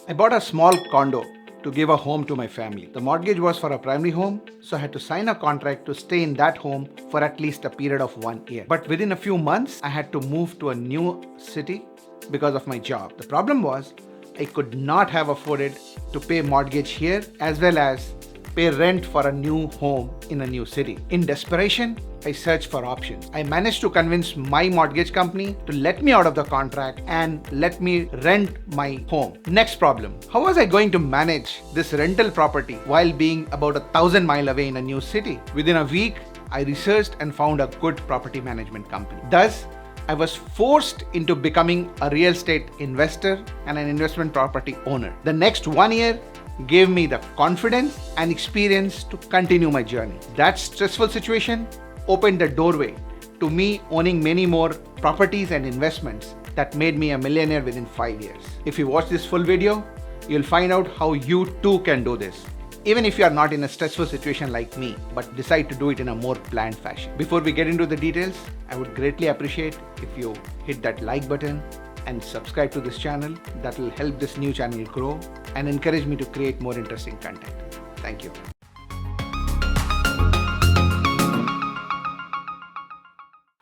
I bought a small condo to give a home to my family. The mortgage was for a primary home, so I had to sign a contract to stay in that home for at least a period of 1 year. But within a few months, I had to move to a new city because of my job. The problem was I could not have afforded to pay mortgage here as well as pay rent for a new home in a new city. In desperation, I searched for options. I managed to convince my mortgage company to let me out of the contract and let me rent my home. Next problem, how was I going to manage this rental property while being about 1,000 miles away in a new city? Within a week, I researched and found a good property management company. Thus, I was forced into becoming a real estate investor and an investment property owner. The next 1 year gave me the confidence and experience to continue my journey. That stressful situation opened the doorway to me owning many more properties and investments that made me a millionaire within 5 years. If you watch this full video, you'll find out how you too can do this, even if you are not in a stressful situation like me, but decide to do it in a more planned fashion. Before we get into the details, I would greatly appreciate if you hit that like button and subscribe to this channel. That will help this new channel grow and encourage me to create more interesting content. Thank you.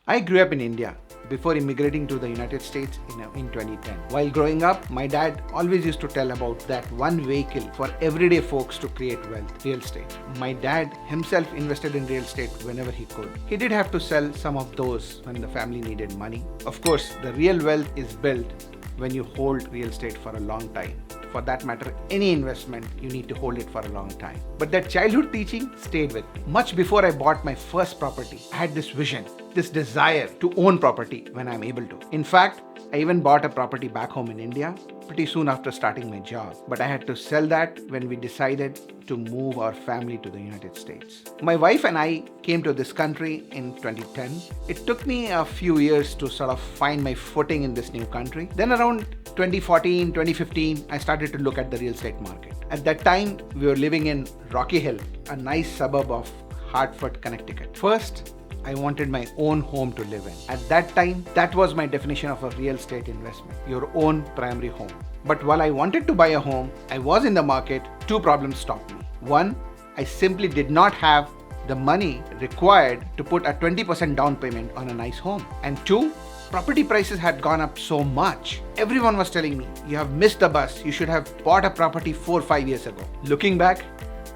I grew up in India before immigrating to the United States in 2010. While growing up, my dad always used to tell about that one vehicle for everyday folks to create wealth, real estate. My dad himself invested in real estate whenever he could. He did have to sell some of those when the family needed money. Of course, the real wealth is built when you hold real estate for a long time. For that matter, any investment, you need to hold it for a long time. But that childhood teaching stayed with me. Much before I bought my first property, I had this vision, this desire to own property when I'm able to. In fact, I even bought a property back home in India pretty soon after starting my job. But I had to sell that when we decided to move our family to the United States. My wife and I came to this country in 2010. It took me a few years to sort of find my footing in this new country. Then around 2014, 2015, I started to look at the real estate market. At that time, we were living in Rocky Hill, a nice suburb of Hartford, Connecticut. First, I wanted my own home to live in. At that time, that was my definition of a real estate investment, your own primary home. But while I wanted to buy a home, I was in the market, two problems stopped me. One, I simply did not have the money required to put a 20% down payment on a nice home. And two, property prices had gone up so much. Everyone was telling me, you have missed the bus. You should have bought a property 4 or 5 years ago. Looking back,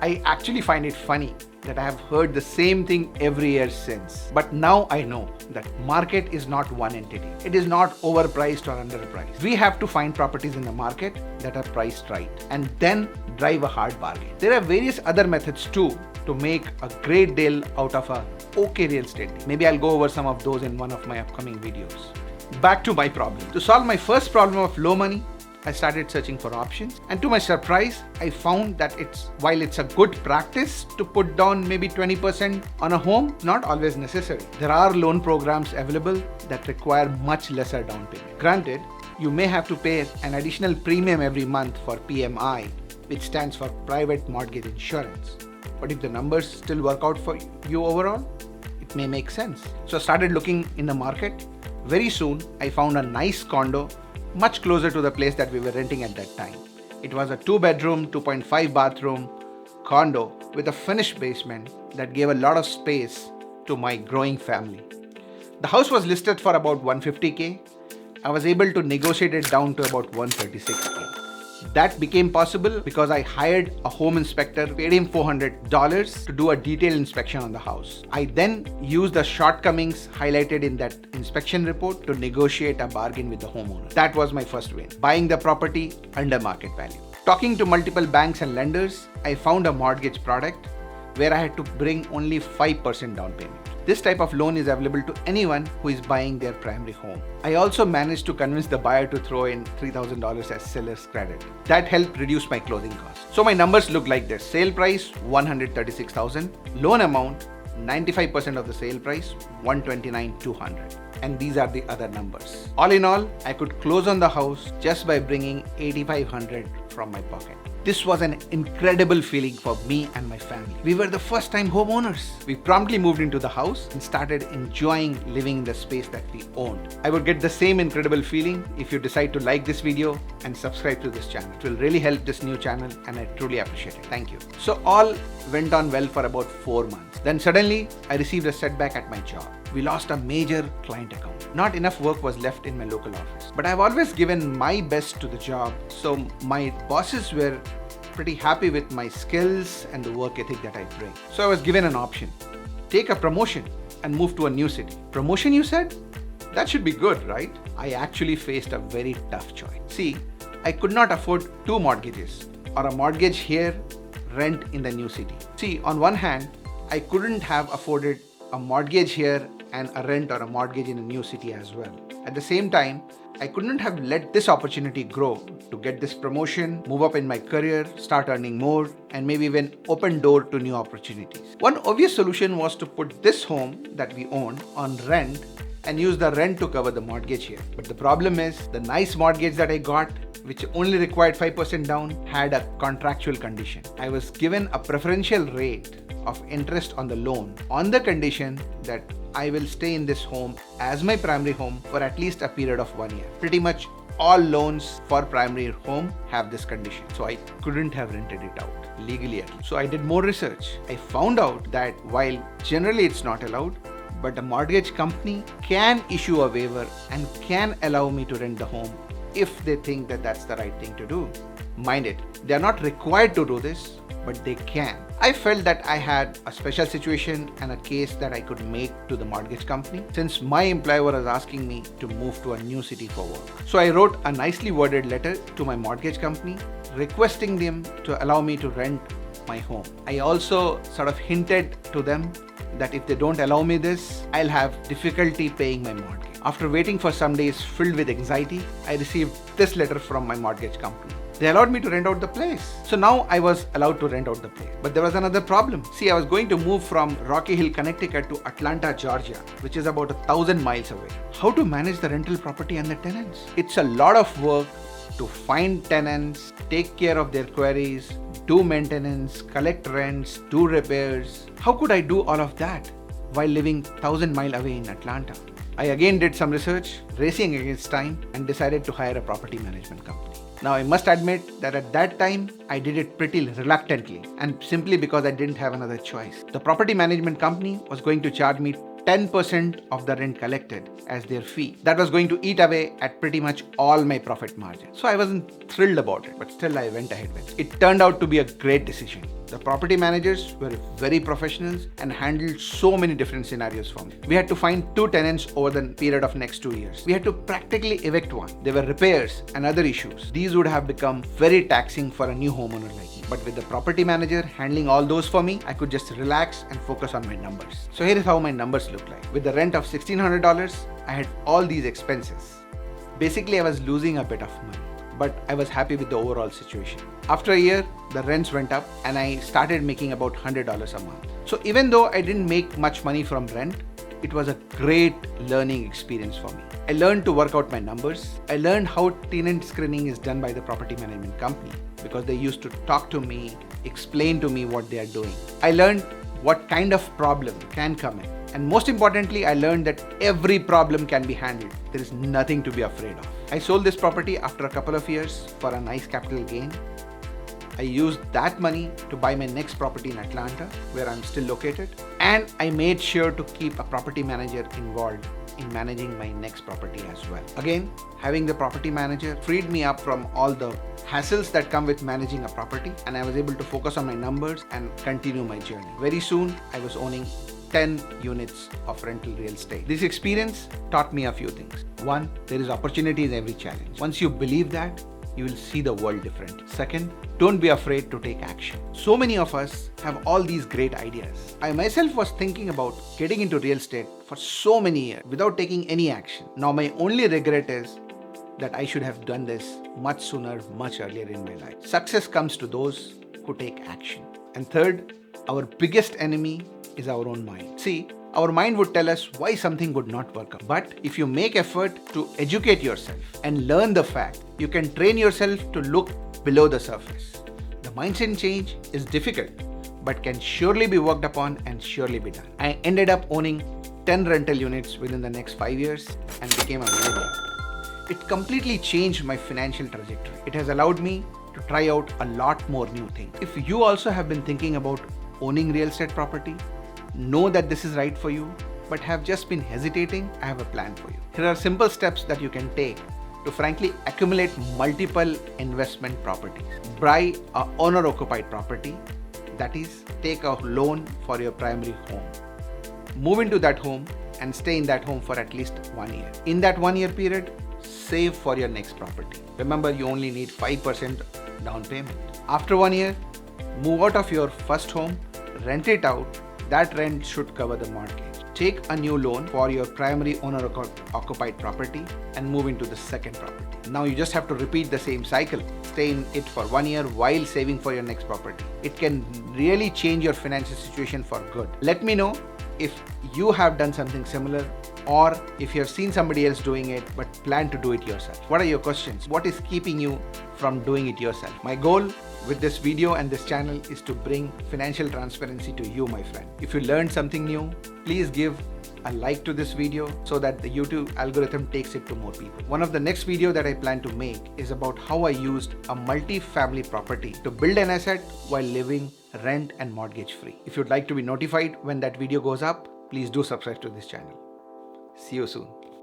I actually find it funny that I have heard the same thing every year since. But now I know that market is not one entity. It is not overpriced or underpriced. We have to find properties in the market that are priced right and then drive a hard bargain. There are various other methods too to make a great deal out of a okay real estate deal. Maybe I'll go over some of those in one of my upcoming videos. Back to my problem. To solve my first problem of low money, I started searching for options, and to my surprise, I found that while it's a good practice to put down maybe 20% on a home, not always necessary. There are loan programs available that require much lesser down payment. Granted, you may have to pay an additional premium every month for PMI, which stands for Private Mortgage Insurance. But if the numbers still work out for you overall, it may make sense. So I started looking in the market. Very soon, I found a nice condo much closer to the place that we were renting at that time. It was a 2-bedroom, 2.5 bathroom condo with a finished basement that gave a lot of space to my growing family. The house was listed for about $150K. I was able to negotiate it down to about $136K. That became possible because I hired a home inspector, paid him $400 to do a detailed inspection on the house. I then used the shortcomings highlighted in that inspection report to negotiate a bargain with the homeowner. That was my first win, buying the property under market value. Talking to multiple banks and lenders, I found a mortgage product where I had to bring only 5% down payment. This type of loan is available to anyone who is buying their primary home. I also managed to convince the buyer to throw in $3,000 as seller's credit. That helped reduce my closing costs. So my numbers look like this. Sale price, $136,000. Loan amount, 95% of the sale price, $129,200. And these are the other numbers. All in all, I could close on the house just by bringing $8,500 from my pocket. This was an incredible feeling for me and my family. We were the first time homeowners. We promptly moved into the house and started enjoying living in the space that we owned. I would get the same incredible feeling if you decide to like this video and subscribe to this channel. It will really help this new channel and I truly appreciate it. Thank you. So all went on well for about 4 months. Then suddenly I received a setback at my job. We lost a major client account. Not enough work was left in my local office. But I've always given my best to the job, so my bosses were pretty happy with my skills and the work ethic that I bring. So I was given an option. Take a promotion and move to a new city. Promotion, you said? That should be good, right? I actually faced a very tough choice. See, I could not afford 2 mortgages, or a mortgage here, rent in the new city. See, on one hand, I couldn't have afforded a mortgage here and a rent or a mortgage in a new city as well. At the same time, I couldn't have let this opportunity grow to get this promotion, move up in my career, start earning more, and maybe even open door to new opportunities. One obvious solution was to put this home that we own on rent and use the rent to cover the mortgage here. But the problem is, the nice mortgage that I got, which only required 5% down, had a contractual condition. I was given a preferential rate of interest on the loan on the condition that I will stay in this home as my primary home for at least a period of 1 year. Pretty much all loans for primary home have this condition. So I couldn't have rented it out legally at least. So I did more research. I found out that while generally it's not allowed, but a mortgage company can issue a waiver and can allow me to rent the home if they think that that's the right thing to do. Mind it, they are not required to do this, but they can. I felt that I had a special situation and a case that I could make to the mortgage company since my employer was asking me to move to a new city for work. So I wrote a nicely worded letter to my mortgage company requesting them to allow me to rent my home. I also sort of hinted to them that if they don't allow me this, I'll have difficulty paying my mortgage. After waiting for some days filled with anxiety, I received this letter from my mortgage company. They allowed me to rent out the place. So now I was allowed to rent out the place. But there was another problem. See, I was going to move from Rocky Hill, Connecticut to Atlanta, Georgia, which is about 1,000 miles away. How to manage the rental property and the tenants? It's a lot of work to find tenants, take care of their queries, do maintenance, collect rents, do repairs. How could I do all of that while living 1,000 miles away in Atlanta? I again did some research, racing against time, and decided to hire a property management company. Now I must admit that at that time, I did it pretty reluctantly and simply because I didn't have another choice. The property management company was going to charge me 10% of the rent collected as their fee. That was going to eat away at pretty much all my profit margin. So I wasn't thrilled about it, but still I went ahead with it. It turned out to be a great decision. The property managers were very professional and handled so many different scenarios for me. We had to find 2 tenants over the period of next 2 years. We had to practically evict one. There were repairs and other issues. These would have become very taxing for a new homeowner like me. But with the property manager handling all those for me, I could just relax and focus on my numbers. So here is how my numbers look like. With the rent of $1,600, I had all these expenses. Basically, I was losing a bit of money, but I was happy with the overall situation. After a year, the rents went up and I started making about $100 a month. So even though I didn't make much money from rent, it was a great learning experience for me. I learned to work out my numbers. I learned how tenant screening is done by the property management company because they used to talk to me, explain to me what they are doing. I learned what kind of problem can come in. And most importantly, I learned that every problem can be handled. There is nothing to be afraid of. I sold this property after a couple of years for a nice capital gain. I used that money to buy my next property in Atlanta, where I'm still located. And I made sure to keep a property manager involved in managing my next property as well. Again, having the property manager freed me up from all the hassles that come with managing a property, and I was able to focus on my numbers and continue my journey. Very soon, I was owning 10 units of rental real estate. This experience taught me a few things. One, there is opportunity in every challenge. Once you believe that, you will see the world different. Second, don't be afraid to take action. So many of us have all these great ideas. I myself was thinking about getting into real estate for so many years without taking any action. Now my only regret is that I should have done this much sooner, much earlier in my life. Success comes to those who take action. And third, our biggest enemy is our own mind. See, our mind would tell us why something would not work out. But if you make effort to educate yourself and learn the fact, you can train yourself to look below the surface. mindset change is difficult, but can surely be worked upon and surely be done. I ended up owning 10 rental units within the next 5 years and became a millionaire. It completely changed my financial trajectory. It has allowed me to try out a lot more new things. If you also have been thinking about owning real estate property, know that this is right for you, but have just been hesitating, I have a plan for you. Here are simple steps that you can take to frankly accumulate multiple investment properties. Buy a owner-occupied property, that is, take a loan for your primary home. Move into that home and stay in that home for at least 1 year. In that 1 year period, save for your next property. Remember, you only need 5% down payment. After 1 year, move out of your first home, rent it out. That rent should cover the mortgage. Take a new loan for your primary owner-occupied property and move into the second property. Now you just have to repeat the same cycle. Stay in it for 1 year while saving for your next property. It can really change your financial situation for good. Let me know if you have done something similar, or if you have seen somebody else doing it but plan to do it yourself. What are your questions? What is keeping you from doing it yourself? My goal with this video and this channel is to bring financial transparency to you, my friend. If you learned something new, please give a like to this video so that the YouTube algorithm takes it to more people. One of the next video that I plan to make is about how I used a multi-family property to build an asset while living rent and mortgage free. If you'd like to be notified when that video goes up, please do subscribe to this channel. See you soon.